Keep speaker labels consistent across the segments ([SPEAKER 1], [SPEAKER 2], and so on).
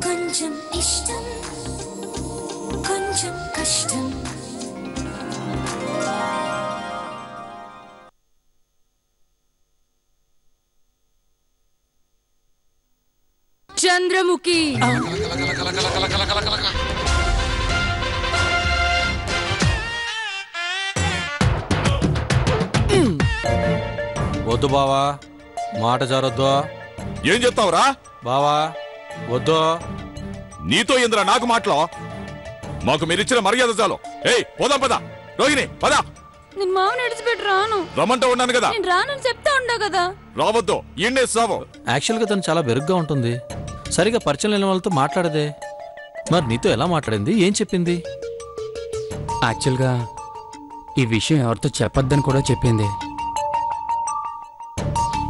[SPEAKER 1] కొంచెం ఇష్టం కొంచెం కష్టం.
[SPEAKER 2] చంద్రముఖి
[SPEAKER 3] వద్దు బావా, మాట జారొద్దు.
[SPEAKER 4] ఏం చెప్తావురా
[SPEAKER 3] బావా? వద్దు.
[SPEAKER 4] నీతో ఇంద్ర నాకు మాటలో మాకు మీరిచ్చిన మర్యాద చాలు. ఏయ్ పోదాం పద. రోహిణి పద.
[SPEAKER 2] నేను మామని విడిచిపెట్టి రాను.
[SPEAKER 4] రమ్మంటూ ఉన్నాను కదా.
[SPEAKER 2] నేను రానని చెప్తా ఉండా కదా.
[SPEAKER 4] రావద్దు, ఈయనే సావు.
[SPEAKER 3] యాక్చువల్గా తను చాలా బెరుగ్గా ఉంటుంది. సరిగా పరిచయం లేని వాళ్ళతో మాట్లాడదే. మరి నీతో ఎలా మాట్లాడింది? ఏం చెప్పింది?
[SPEAKER 5] యాక్చువల్గా ఈ విషయం ఎవరితో చెప్పొద్దని కూడా చెప్పింది.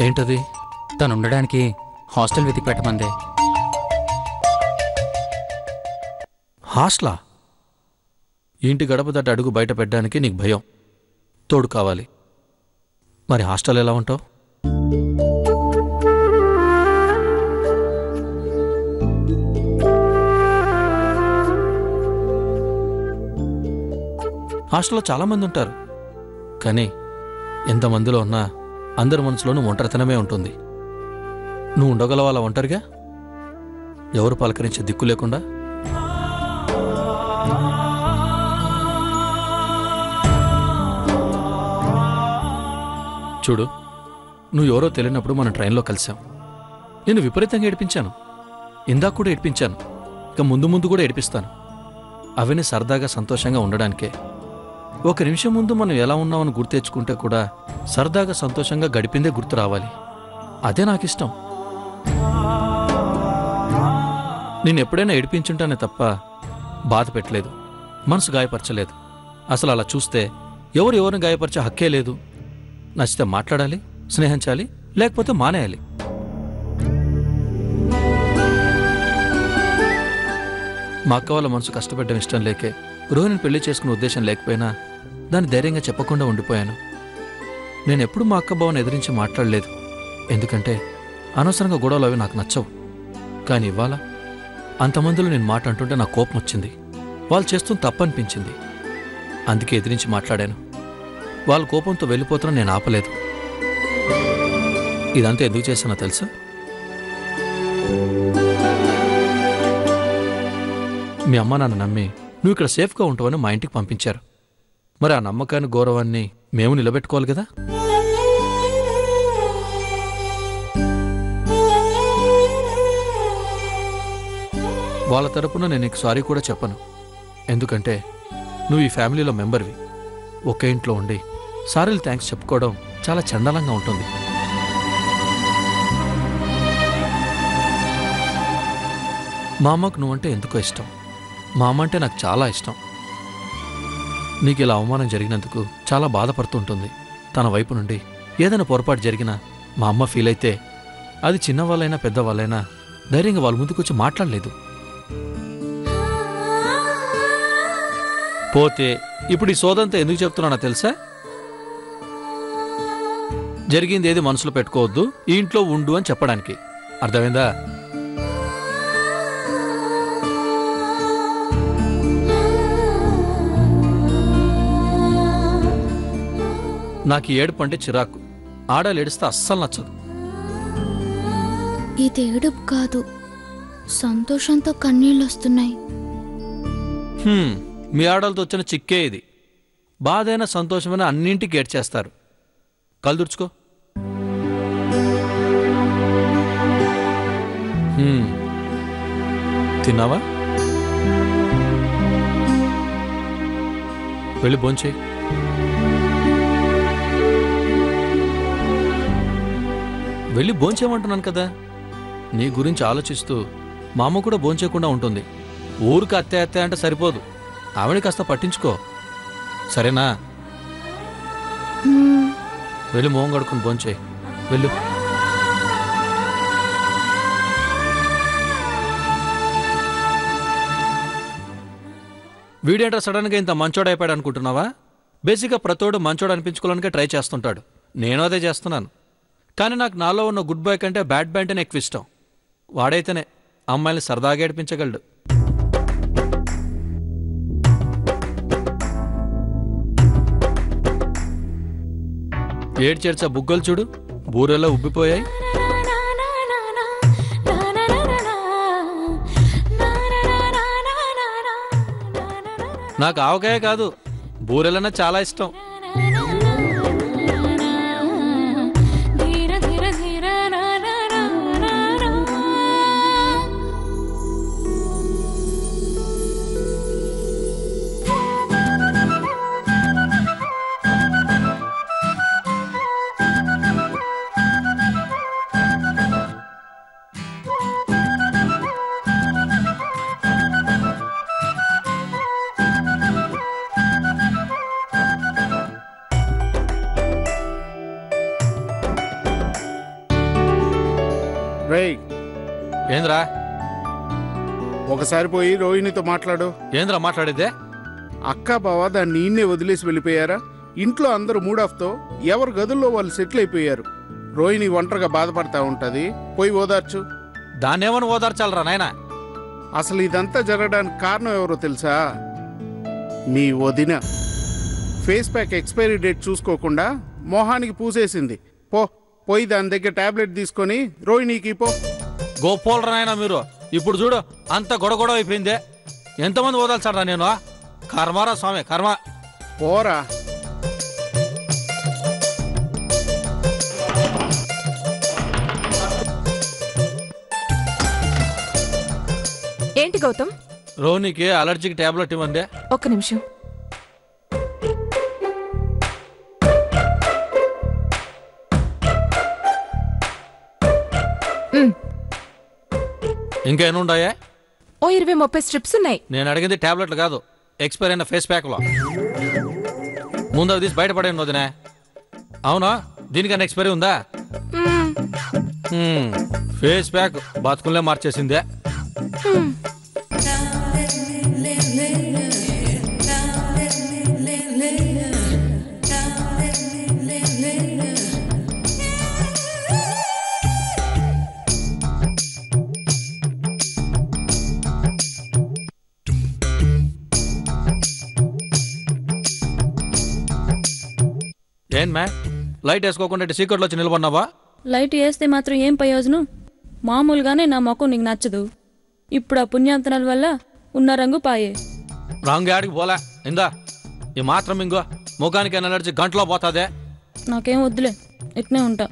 [SPEAKER 3] ఏంటది?
[SPEAKER 5] తను ఉండడానికి హాస్టల్ వెతికి పెట్టమంది.
[SPEAKER 3] హాస్టలా? ఇంటి గడప దాటి అడుగు బయట పెట్టడానికి నీకు భయం, తోడు కావాలి. మరి హాస్టల్ ఎలా ఉంటావు? హాస్టల్లో చాలామంది ఉంటారు, కానీ ఎంతమందిలో ఉన్నా అందరి మనసులోనూ ఒంటరితనమే ఉంటుంది. నువ్వు ఉండగలవా అలా ఒంటరిగా? ఎవరు పలకరించే దిక్కు లేకుండా? చూడు, నువ్వు ఎవరో తెలియనప్పుడు మనం ట్రైన్లో కలిసాం. నేను విపరీతంగా ఏడిపించాను. ఇందాక కూడా ఏడిపించాను, ఇక ముందు ముందు కూడా ఏడిపిస్తాను. అవన్నీ సరదాగా సంతోషంగా ఉండడానికే. ఒక నిమిషం ముందు మనం ఎలా ఉన్నామని గుర్తు తెచ్చుకుంటే కూడా సరదాగా సంతోషంగా గడిపిందే గుర్తు రావాలి. అదే నాకిష్టం. నేను ఎప్పుడైనా ఏడిపించుంటానే తప్ప బాధ పెట్టలేదు, మనసు గాయపరచలేదు. అసలు అలా చూస్తే ఎవరిని గాయపరిచే హక్కే లేదు. నచ్చితే మాట్లాడాలి, స్నేహించాలి, లేకపోతే మానేయాలి. మా అక్క వాళ్ళ మనసు కష్టపడడం ఇష్టం లేకే రోహిణిని పెళ్లి చేసుకునే ఉద్దేశం లేకపోయినా దాన్ని ధైర్యంగా చెప్పకుండా ఉండిపోయాను. నేనెప్పుడు మా అక్క బావని ఎదిరించి మాట్లాడలేదు, ఎందుకంటే అనవసరంగా గొడవలు అవి నాకు నచ్చవు. కానీ ఇవాళ అంతమందిలో నేను మాట అంటుంటే నాకు కోపం వచ్చింది. వాళ్ళు చేస్తున్న తప్పనిపించింది, అందుకే ఎదిరించి మాట్లాడాను. వాళ్ళ కోపంతో వెళ్ళిపోతున్నా నేను ఆపలేదు. ఇదంతా ఎందుకు చేశానో తెలుసా? మీ అమ్మ నాన్న నమ్మి నువ్వు ఇక్కడ సేఫ్గా ఉంటావని మా ఇంటికి పంపించారు. మరి ఆ నమ్మకాన్ని, గౌరవాన్ని మేము నిలబెట్టుకోవాలి కదా. వాళ్ళ తరపున నేను నీకు సారీ కూడా చెప్పను, ఎందుకంటే నువ్వు ఈ ఫ్యామిలీలో మెంబర్వి. ఒకే ఇంట్లో ఉండి సారీలు థ్యాంక్స్ చెప్పుకోవడం చాలా చండాలంగా ఉంటుంది. మా అమ్మకు నువ్వంటే ఎందుకో ఇష్టం. మా అమ్మ అంటే నాకు చాలా ఇష్టం. నీకు ఇలా అవమానం జరిగినందుకు చాలా బాధపడుతుంటుంది. తన వైపు నుండి ఏదైనా పొరపాటు జరిగినా మా అమ్మ ఫీల్ అయితే అది చిన్నవాళ్ళైనా పెద్దవాళ్ళైనా ధైర్యంగా వాళ్ళ ముందుకొచ్చి మాట్లాడలేదు. పోతే ఇప్పుడు ఈ సోదంతా ఎందుకు చెప్తున్నానో తెలుసా? జరిగింది ఏది మనసులో పెట్టుకోవద్దు, ఈ ఇంట్లో ఉండు అని చెప్పడానికి. అర్థమైందా? నాకు ఏడుపు అంటే చిరాకు. ఆడాలు ఏడిస్తే అస్సలు నచ్చదు.
[SPEAKER 6] ఇది ఏడుపు కాదు, సంతోషంతో కన్నీళ్ళు వస్తున్నాయి.
[SPEAKER 3] మీ ఆడలతో వచ్చిన చిక్కే ఇది. బాధైన సంతోషమైన అన్నింటికి ఏడ్చేస్తారు. కళ్ళు తుడుచుకో. తిన్నావా? వెళ్ళి భోంచేయి. వెళ్ళి భోంచేయమంటున్నాను కదా. నీ గురించి ఆలోచిస్తూ మా అమ్మ కూడా భోంచేయకుండా ఉంటుంది. ఊరికి అత్తే అత్తే అంటే సరిపోదు, ఆవిడ కాస్త పట్టించుకో, సరేనా? వెళ్ళి మోహం కడుక్కుని భోంచేయి. వెళ్ళు. వీడేంట్రా సడన్గా ఇంత మంచోడు అయిపోయాడు అనుకుంటున్నావా? బేసిక్గా ప్రతోడు మంచోడు అనిపించుకోవడానికే ట్రై చేస్తుంటాడు. నేను అదే చేస్తున్నాను. కానీ నాకు నాలో ఉన్న గుడ్ బాయ్ కంటే బ్యాడ్ బాయ్ అంటేనే ఎక్కువ ఇష్టం. వాడైతేనే అమ్మాయిని సరదాగా ఏడిపించగలడు. ఏడ్చేడ్చా బుగ్గలు చూడు, బూరెల్లో ఉబ్బిపోయాయి. నాకు ఆవకాయ కాదు, బూరెలన్నా చాలా ఇష్టం. ఏంద్రా,
[SPEAKER 7] ఒకసారి పోయి రోహిణితో మాట్లాడు.
[SPEAKER 3] ఏంద్రా మాట్లాడేదే?
[SPEAKER 7] అక్క బావ దాన్ని ఈయన్నే వదిలేసి వెళ్ళిపోయారా? ఇంట్లో అందరూ మూడ్ ఆఫ్ తో ఎవరి గదుల్లో వాళ్ళు సెటిల్ అయిపోయారు. రోహిణి ఒంటరిగా బాధపడతా ఉంటది, పోయి ఓదార్చు.
[SPEAKER 3] దాన్నేమని ఓదార్చాలరా నాయనా?
[SPEAKER 7] అసలు ఇదంతా జరగడానికి కారణం ఎవరో తెలుసా? మీ వదిన ఫేస్ ప్యాక్ ఎక్స్పైరీ డేట్ చూసుకోకుండా మొహానికి పూసేసింది. పోయి దాని దగ్గర టాబ్లెట్ తీసుకొని రోహిణికి పో.
[SPEAKER 3] గోపోలరా నాయనా మీరు. ఇప్పుడు చూడు, అంత గొడగొడవ అయిపోయిందే. ఎంతమంది ఓదాల్చారా నేను? కర్మారా స్వామి, కర్మ.
[SPEAKER 7] పోరా.
[SPEAKER 8] ఏంటి గౌతమ్?
[SPEAKER 3] రోహిణికి అలర్జీకి టాబ్లెట్ ఇవ్వండి.
[SPEAKER 8] ఒక్క నిమిషం.
[SPEAKER 3] ఇంకేనుండాయా?
[SPEAKER 8] ఓ 20-30 స్ట్రిప్స్ ఉన్నాయి.
[SPEAKER 3] నేను అడిగింది టాబ్లెట్లు కాదు, ఎక్స్పైర్ అయిన ఫేస్ ప్యాక్లో. ముందు అవి తీసి బయటపడేయండి వదినే. అవునా, దీనికన్నా ఎక్స్పైరీ ఉందా? ఫేస్ ప్యాక్ బతుకులే మార్చేసిందే. ఏం మ్యా, లైట్ వేసుకోకుండా సీక్రెట్లో వచ్చి నిలబడినావా?
[SPEAKER 2] లైట్ వేస్తే మాత్రం ఏం ప్రయోజనం? మామూలుగానే నా మొఖం నీకు నచ్చదు. ఇప్పుడు ఆ పుణ్యాంతనాల వల్ల ఉన్న రంగు పాయే.
[SPEAKER 3] రంగు ఆడికి పోలే. ఇందా ఈ మాత్రం ఇంకో ముఖానికి ఎనర్జీ గంటలో పోతాదే.
[SPEAKER 2] నాకేం వద్దులే, ఇట్నే ఉంటా.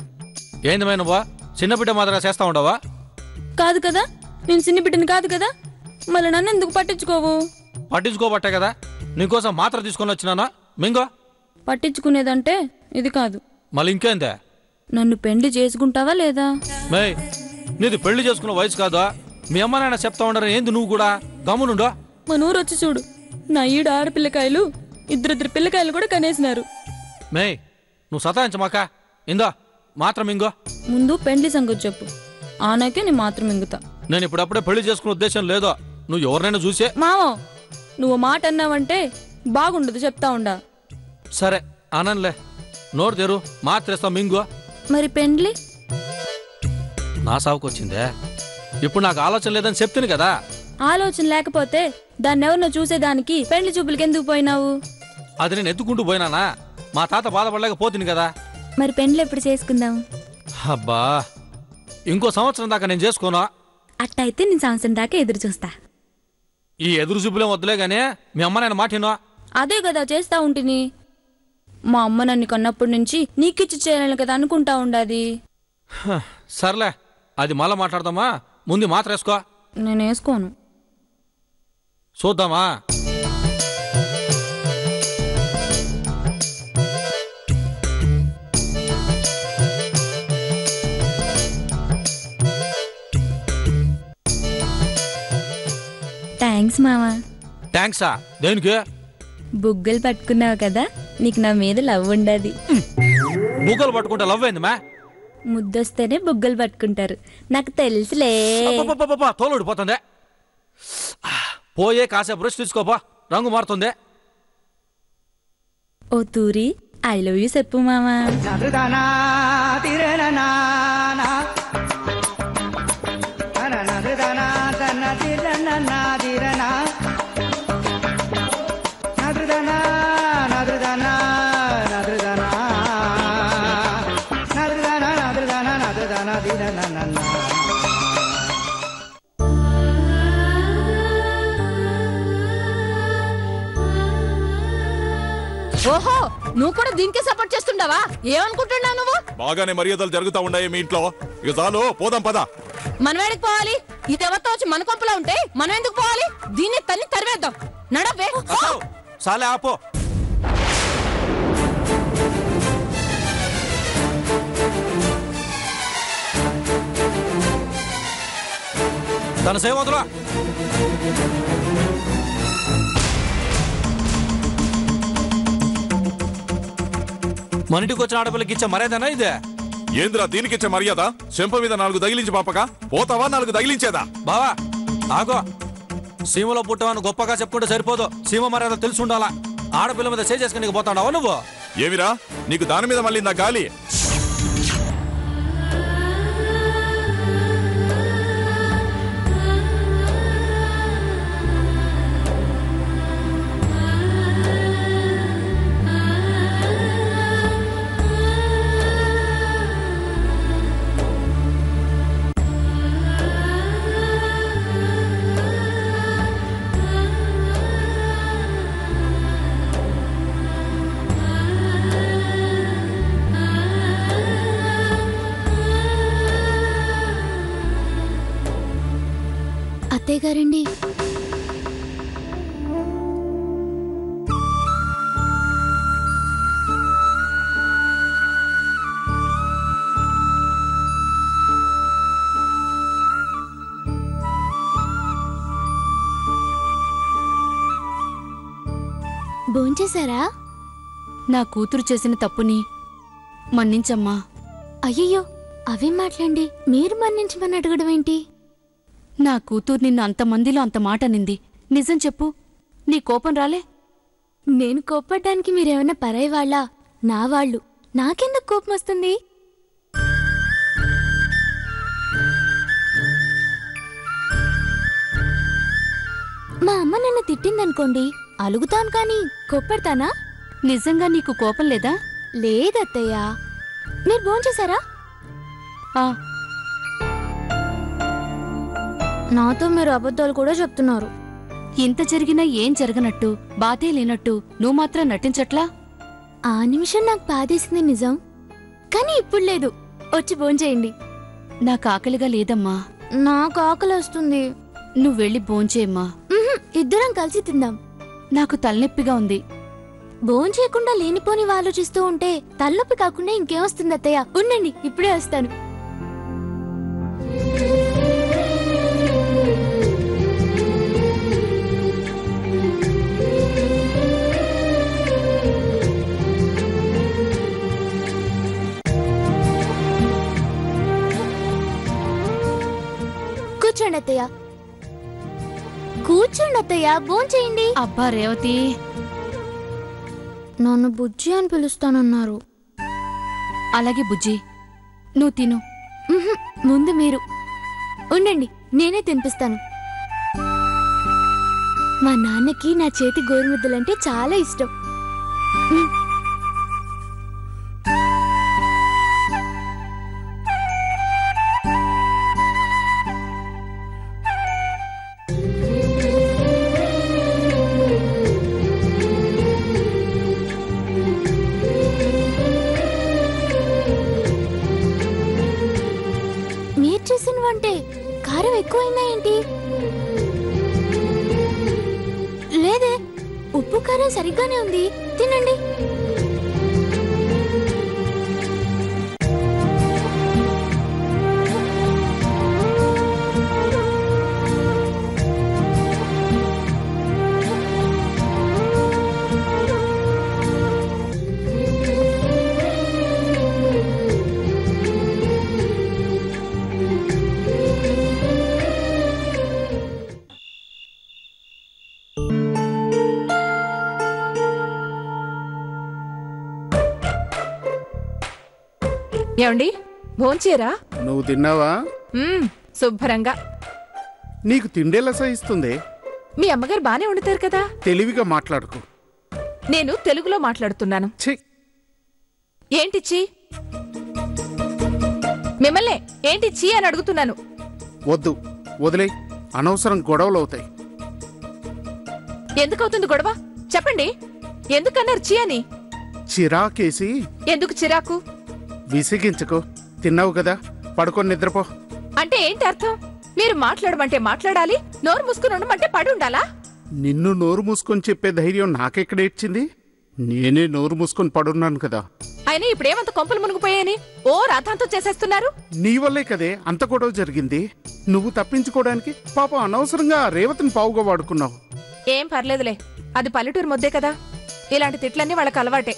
[SPEAKER 3] ఏంది మే నువ్వా చిన్నబిడ్డ మాదిరిగా చేస్తా ఉండవా?
[SPEAKER 2] కాదు కదా, నేను చిన్న బిడ్డని కాదు కదా, మళ్ళీ నన్ను ఎందుకు పట్టించుకోవు?
[SPEAKER 3] పట్టించుకోబట్టే కదా నీకోసం మాత్ర తీసుకొని వచ్చినానా. మింగో.
[SPEAKER 2] పట్టించుకునేదంటే ఇది కాదు.
[SPEAKER 3] మళ్ళీ ఇంకేందే?
[SPEAKER 2] నన్ను పెళ్లి చేసుకుంటావా లేదా?
[SPEAKER 3] మే, నీది పెళ్లి చేసుకున్న వయసు కాదా? మీ అమ్మ నాయన చెప్తా ఉండరు ఏంది? నువ్వు కూడా గమ్మునుండో.
[SPEAKER 2] మన ఊరు వచ్చి చూడు, నా ఈడు ఆడపిల్లకాయలు ఇద్దరిద్దరు పిల్లకాయలు కూడా కనేసినారు.
[SPEAKER 3] మే, నువ్వు సతాయించమాక. ఇందా మాత్రం ఇంగో.
[SPEAKER 2] ముందు పెండ్లి సంగతి చెప్పు, ఆనాకే నేను మాత్రం ఇంగుతా.
[SPEAKER 3] నేను ఇప్పుడప్పుడే పెళ్లి చేసుకునే ఉద్దేశం లేదో. నువ్వు ఎవరినైనా చూసే.
[SPEAKER 2] మావో, నువ్వు మాట అన్నావంటే బాగుండదు, చెప్తా ఉండా.
[SPEAKER 3] సరే అనన్లే, నోరు తెరు, మాత్రేస్తా మింగో.
[SPEAKER 2] మరి పెండ్లి?
[SPEAKER 3] నా సావుకొచ్చిందే. ఇప్పుడు నాకు ఆలోచన లేదని చెప్తుంది కదా.
[SPEAKER 2] ఆలోచన లేకపోతే దాన్ని ఎవరినో చూసేదానికి పెండ్లి చూపులకి ఎందుకు పోయినావు?
[SPEAKER 3] అది నేను ఎత్తుకుంటూ పోయినానా? మా తాత బాధపడలేకపోతుంది కదా.
[SPEAKER 2] మరి పెండ్లి ఎప్పుడు చేసుకుందాం?
[SPEAKER 3] అబ్బా, ఇంకో సంవత్సరం దాకా నేను చేసుకోనా?
[SPEAKER 2] అట్టయితే నేను సంవత్సరం దాకా ఎదురు చూస్తా.
[SPEAKER 3] ఈ ఎదురు చూపులేం వద్దులే గానీ మీ అమ్మ నేను మాటినో.
[SPEAKER 2] అదే కదా చేస్తా ఉంటిని. మా అమ్మ నన్ను కన్నప్పటి నుంచి నీకిచ్చి చేయాలని కదా అనుకుంటా ఉండాది.
[SPEAKER 3] సర్లే, అది మళ్ళా మాట్లాడదామా. ముందు మాత్ర వేసుకో.
[SPEAKER 2] నేను వేసుకోను.
[SPEAKER 3] చూద్దామా?
[SPEAKER 2] థ్యాంక్స్ మావా.
[SPEAKER 3] థ్యాంక్సా? దేనికి?
[SPEAKER 2] బుగ్గలు పట్టుకున్నావు కదా, నీకు నా మీద లవ్ ఉండదు.
[SPEAKER 3] బుగ్గలు పట్టుకుంటే లవ్ అయింది మా?
[SPEAKER 2] ముద్దొస్తేనే బుగ్గలు పట్టుకుంటారు, నాకు తెలుసులే.
[SPEAKER 3] తోలుడిపోతుంది. పోయే కాసేపు బ్రష్ తీసుకోపా, రంగు మారుతుంది.
[SPEAKER 2] ఓ తూరి, ఐ లవ్ యూ చెప్పు మామా.
[SPEAKER 9] నాదిరనా నాదిరనా నాదిరనా నాదిరనా నాదిరనా నాదిరనా నాదిరనా దిరనా.
[SPEAKER 8] ఓహో, నువ్వు కూడా దీనికే సపోర్ట్ చేస్తుండవా? ఏమనుకుంటున్నావు నువ్వు?
[SPEAKER 4] బాగానే మర్యాదలు జరుగుతా ఉన్నాయి మీ ఇంట్లో. ఇక చాలు, పోదాం పద.
[SPEAKER 8] మనం ఎక్కడికి పోవాలి? ఇది ఎవరితో వచ్చి మన కొంపలో ఉంటే మనం ఎందుకు పోవాలి? దీన్ని తన్ని తరివేద్దాం. నడవే.
[SPEAKER 3] సాలే ఆపో. తన సేవదురా. మన ఇంటికి వచ్చిన ఆడపిల్లకి ఇచ్చే మర్యాదనా ఇదే?
[SPEAKER 4] ఏంద్రా దీనికిచ్చే మర్యాద? చెంప మీద 4 తగిలించి పాపక పోతావా? 4 తగిలించేదా?
[SPEAKER 3] బావా ఆగో. సీమలో పుట్టవని గొప్పగా చెప్పుకుంటే సరిపోదు. సీమ మర్యాద తెలిసి ఉండాలా. ఆడపిల్ల మీద చేసుకుని పోతాడావా నువ్వు?
[SPEAKER 4] ఏమిరా నీకు దాని మీద మళ్ళీ నా గాలి?
[SPEAKER 6] అత్తయ్య గారండి, భోంచేశారా?
[SPEAKER 10] నా కూతురు చేసిన తప్పుని మన్నించమ్మా.
[SPEAKER 6] అయ్యయ్యో, అవేం మాట్లాడండి. మీరు మన్నించమని అడగడం ఏంటి?
[SPEAKER 10] నా కూతురు నిన్ను అంతమందిలో అంత మాట నింది. నిజం చెప్పు, నీ కోపం రాలే?
[SPEAKER 6] నేను కోప్పడ్డానికి మీరేమన్నా పరాయి వాళ్ళా? నా వాళ్ళు. నాకెందుకు కోపం వస్తుంది? మా అమ్మ నన్ను తిట్టిందనుకోండి, అలుగుతాను కానీ కోప్పడతానా?
[SPEAKER 10] నిజంగా నీకు కోపం లేదా?
[SPEAKER 6] లేదత్తయ్యా. మీరు భోంచేశారా? నాతో మీరు అబద్ధాలు కూడా చెప్తున్నారు.
[SPEAKER 10] ఇంత జరిగినా ఏం జరగనట్టు, బాధే లేనట్టు నువ్వు మాత్రం నటించట్లా?
[SPEAKER 6] ఆ నిమిషం నాకు బాధేసింది నిజం, కానీ ఇప్పుడు లేదు. వచ్చి భోంచేయండి.
[SPEAKER 10] నాకు ఆకలిగా లేదమ్మా.
[SPEAKER 6] నాకు ఆకలి వస్తుంది.
[SPEAKER 10] నువ్వు వెళ్ళి భోంచేయమ్మా.
[SPEAKER 6] ఇద్దరం కలిసి తిందాం.
[SPEAKER 10] నాకు తలనొప్పిగా ఉంది.
[SPEAKER 6] భోంచేయకుండా లేనిపోని ఆలోచిస్తూ ఉంటే తలనొప్పి కాకుండా ఇంకేమొస్తుంది అత్తయ్య? ఉండండి, ఇప్పుడే వస్తాను. కూర్చోండి అత్తయ్య, కూర్చోండి అత్తయ్య, భోంచేయండి.
[SPEAKER 10] అబ్బా రేవతి,
[SPEAKER 6] నన్ను బుజ్జి అని పిలుస్తానన్నారు.
[SPEAKER 10] అలాగే బుజ్జి, నువ్వు తిను.
[SPEAKER 6] ముందు మీరు ఉండండి, నేనే తినిపిస్తాను. మా నాన్నకి నా చేతి గోరుముద్దలంటే చాలా ఇష్టం. మీరు చేసినవంటే కారం ఎక్కువైందా ఏంటి? లేదే, ఉప్పు కారం సరిగ్గానే ఉంది. తినండి.
[SPEAKER 8] ఏమండి, భోంచేరా?
[SPEAKER 7] నువ్వు తిన్నావా?
[SPEAKER 8] శుభ్రంగా.
[SPEAKER 7] నీకు తిండేలా సహిస్తుంది.
[SPEAKER 8] మీ అమ్మగారు బానే వండుతారు కదా.
[SPEAKER 7] తెలివిగా మాట్లాడుకో.
[SPEAKER 8] నేను తెలుగులో మాట్లాడుతున్నాను. ఏంటి చీ? మిమ్మల్ని ఏంటి చీ అని అడుగుతున్నాను.
[SPEAKER 7] వద్దు, వదిలే. అనవసరం గొడవలు అవుతాయి.
[SPEAKER 8] ఎందుకవుతుంది గొడవ? చెప్పండి. ఎందుకన్నారు చీ అని?
[SPEAKER 7] చిరాకేసి.
[SPEAKER 8] ఎందుకు చిరాకు?
[SPEAKER 7] విసిగించుకో. తిన్నావు కదా, పడుకొని నిద్రపో.
[SPEAKER 8] అంటే ఏంటి అర్థం? మీరు మాట్లాడమంటే మాట్లాడాలి, నోరు మూసుకుని ఉండమంటే పడి ఉండాలా?
[SPEAKER 7] నిన్ను నోరు మూసుకొని చెప్పే ధైర్యం నాకెక్కడేడ్చింది? నేనే నోరు మూసుకొని పడున్నాను కదా.
[SPEAKER 8] అయినా ఇప్పుడేమంత కొంపలు మునిగిపోయాయని ఓ రాతాంతో చేసేస్తున్నారు.
[SPEAKER 7] నీ వల్లే కదే అంత గొడవ జరిగింది. నువ్వు తప్పించుకోవడానికి పాపం అనవసరంగా రేవతిని పావుగా వాడుకున్నావు.
[SPEAKER 8] ఏం పర్లేదులే, అది పల్లెటూరు మొద్దే కదా. ఇలాంటి తిట్లన్నీ వాళ్ళకి అలవాటే.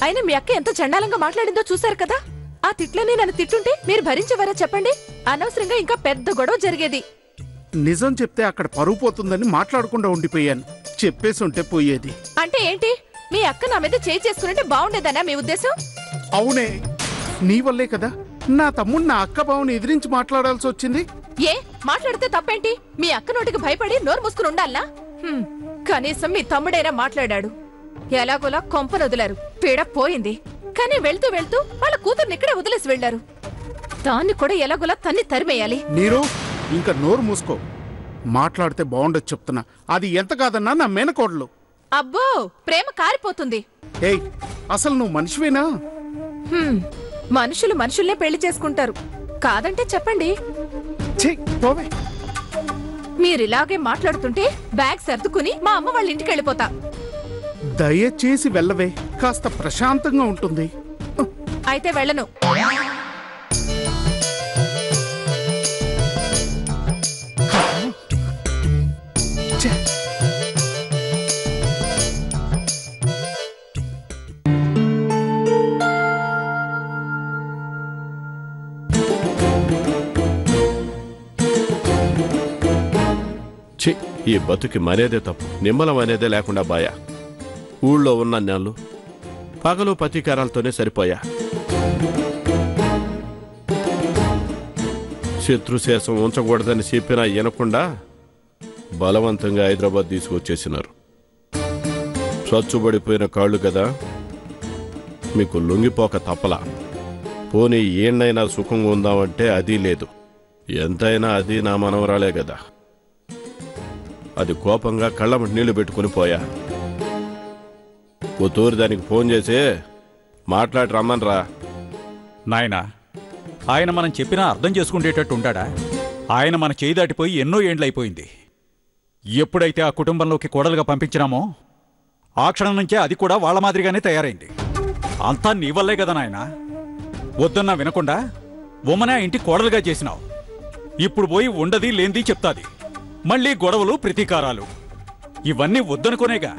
[SPEAKER 8] అయినా మీ అక్క ఎంత చండాలంగా మాట్లాడిందో చూశారు కదా. ఆ తిట్లన్నీ నన్ను తిట్టుంటే మీరు భరించేవారా చెప్పండి? అనవసరంగా ఇంకా పెద్ద గొడవ జరిగేది.
[SPEAKER 7] నిజం చెప్తే అక్కడ పరువు పోతుందని మాట్లాడకుండా ఉండిపోయాను. చెప్పేసి ఉంటే పోయేది.
[SPEAKER 8] అంటే ఏంటి? మీ అక్క నా మీద చేయి చేసుకున్నట్టే బాగుండేదనా మీ ఉద్దేశం?
[SPEAKER 7] అవునే, నీ వల్లే కదా నా తమ్ముడు నా అక్క బావుని ఎదిరించి మాట్లాడాల్సి వచ్చింది.
[SPEAKER 8] ఏ మాట్లాడితే తప్పేంటి? మీ అక్క నోటికి భయపడి నోరు మూసుకుని ఉండాలనా? కనీసం మీ తమ్ముడైనా మాట్లాడాడు. ఎలాగోలా కొంపను వదిలారు, పీడ పోయింది. కానీ వెళ్తూ వెళ్తూ వాళ్ళ కూతుర్ని ఇక్కడే వదిలేసి వెళ్లారు. దాన్ని కూడా ఎలాగోలా తన్ని తరిమేయాలి.
[SPEAKER 7] నీరు ఇంకా నోరు మూసుకో. మాట్లాడితే బాగుండదు చెప్తున్నా. అది ఎంత కాదన్నా నా మేనకోడలు.
[SPEAKER 8] అబ్బో, ప్రేమ కారిపోతుంది.
[SPEAKER 7] ఏయ్, అసలు నువ్వు మనిషివేనా?
[SPEAKER 8] మనుషులు మనుషుల్నే పెళ్లి చేసుకుంటారు. కాదంటే చెప్పండి. మీరిలాగే మాట్లాడుతుంటే బ్యాగ్ సర్దుకుని మా అమ్మ వాళ్ళ ఇంటికి వెళ్ళిపోతా.
[SPEAKER 7] దయచేసి వెళ్ళవే, కాస్త ప్రశాంతంగా ఉంటుంది.
[SPEAKER 8] అయితే వెళ్ళను.
[SPEAKER 11] ఛీ, ఈ బతుకి మనేదే తప్పు, నిమ్మలం అనేదే లేకుండా బాయా. ఊళ్ళో ఉన్న నెలలు పగలు ప్రతీకారాలతోనే సరిపోయా. శత్రుశేషం ఉంచకూడదని చెప్పినా వినకుండా బలవంతంగా హైదరాబాద్ తీసుకొచ్చేసినారు. స్వచ్ఛబడిపోయిన కాళ్ళు కదా, మీకు లొంగిపోక తప్పలా. పోనీ ఏన్నైనా సుఖంగా ఉందామంటే అది లేదు. ఎంతైనా అది నా మనవరాలే కదా. అది కోపంగా కళ్ళమటి నీళ్లు పెట్టుకుని పోయా. ఓ తూరి దానికి ఫోన్ చేసి మాట్లాడి రమ్మనరా.
[SPEAKER 12] నాయనా, ఆయన మనం చెప్పినా అర్థం చేసుకునేటట్టు ఉంటాడా? ఆయన మన చేయి దాటిపోయి ఎన్నో ఏండ్లయిపోయింది. ఎప్పుడైతే ఆ కుటుంబంలోకి కోడలుగా పంపించినామో ఆ క్షణం నుంచే అది కూడా వాళ్ళ మాదిరిగానే తయారైంది. అంతా నీ వల్లే కదా నాయనా. వద్దన్నా వినకుండా ఉమ్మనే ఆ ఇంటి కోడలుగా చేసినావు. ఇప్పుడు పోయి ఉండది లేంది చెప్తాది. మళ్ళీ గొడవలు ప్రతీకారాలు ఇవన్నీ వద్దనుకునేగా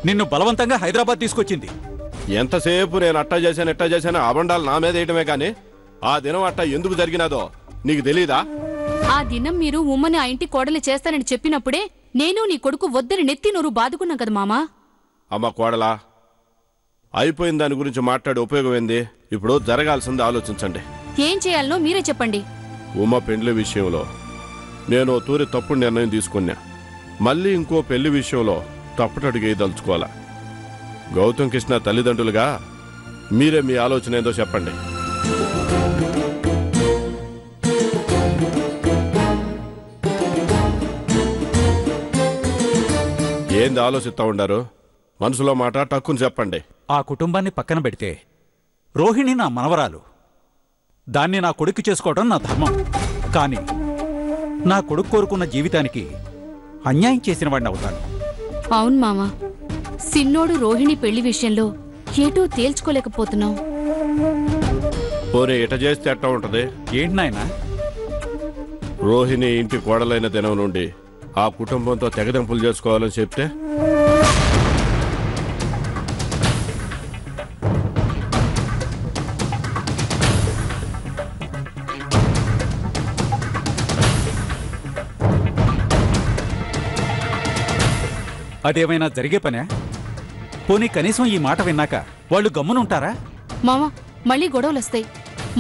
[SPEAKER 12] నిన్ను బలవంతంగా హైదరాబాద్ తీసుకొచ్చింది.
[SPEAKER 11] ఎంతసేపు నేను అట్టా చేశాను అబండాలు నా మీద వేయటమే కానీ ఆ దినం అట్టా ఎందుకు జరిగినదో నీకు తెలీదా?
[SPEAKER 10] ఆ దినం మీరు ఉమ్మని ఆ ఇంటి కోడలు చేస్తానని చెప్పినప్పుడే నేను నీ కొడుకు వద్దని నెత్తి నోరు బాదుకున్నాం కదా మామా.
[SPEAKER 11] అమ్మ కోడలా, అయిపోయిన దాని గురించి మాట్లాడే ఉపయోగం ఏంది? ఇప్పుడు జరగాల్సింది ఆలోచించండి.
[SPEAKER 10] ఏం చేయాలనో మీరే చెప్పండి.
[SPEAKER 11] ఉమ్మ పెండ్లి విషయంలో నేను తూరి తప్పుడు నిర్ణయం తీసుకున్నా. మళ్ళీ ఇంకో పెళ్లి విషయంలో తప్పటడుగేయదలుచుకోవాలా. గౌతమ్ కృష్ణ తల్లిదండ్రులుగా మీరే మీ ఆలోచన ఏందో చెప్పండి. ఏంది ఆలోచిస్తా ఉండారు? మనసులో మాట టక్కుని చెప్పండి.
[SPEAKER 12] ఆ కుటుంబాన్ని పక్కన పెడితే రోహిణి నా మనవరాలు. దాన్ని నా కొడుకు చేసుకోవడం నా ధర్మం. కానీ నా కొడుకు కోరుకున్న జీవితానికి అన్యాయం చేసిన వాడిని అవుతాను.
[SPEAKER 10] అవును మామా, సిన్నోడు రోహిణి పెళ్లి విషయంలో ఏటూ తేల్చుకోలేకపోతున్నావు.
[SPEAKER 11] పోనీ ఎట చేస్తే ఎట్టా ఉంటది?
[SPEAKER 12] ఏంటి నాయనా?
[SPEAKER 11] రోహిణి ఇంటి కోడలైన దినం నుండి ఆ కుటుంబంతో తెగదెంపులు చేసుకోవాలని చెప్తే
[SPEAKER 12] అదేమైనా జరిగే పనే? పోనీ కనీసం ఈ మాట విన్నాక వాళ్ళు గమ్మునుంటారా?
[SPEAKER 10] మామా, మళ్ళీ గొడవలొస్తాయి.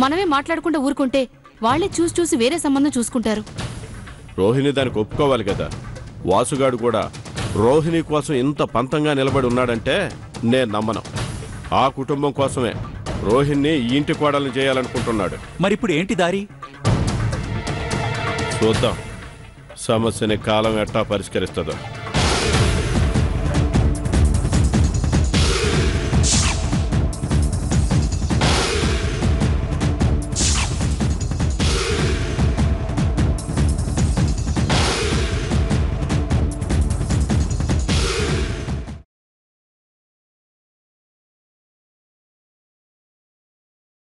[SPEAKER 10] మనమే మాట్లాడకుండా ఊరుకుంటే వాళ్లే చూసి వేరే సంబంధం చూసుకుంటారు.
[SPEAKER 11] రోహిణి దానికి ఒప్పుకోవాలి కదా. వాసుగాడు కూడా రోహిణి కోసం ఇంత పంతంగా నిలబడి ఉన్నాడంటే నేను నమ్మను. ఆ కుటుంబం కోసమే రోహిణిని ఈ ఇంటి కోడల్ని చేయాలనుకుంటున్నాడు.
[SPEAKER 12] మరిప్పుడు ఏంటి దారి?
[SPEAKER 11] చూద్దాం సమస్యని కాలం ఎట్టా పరిష్కరిస్తుందో.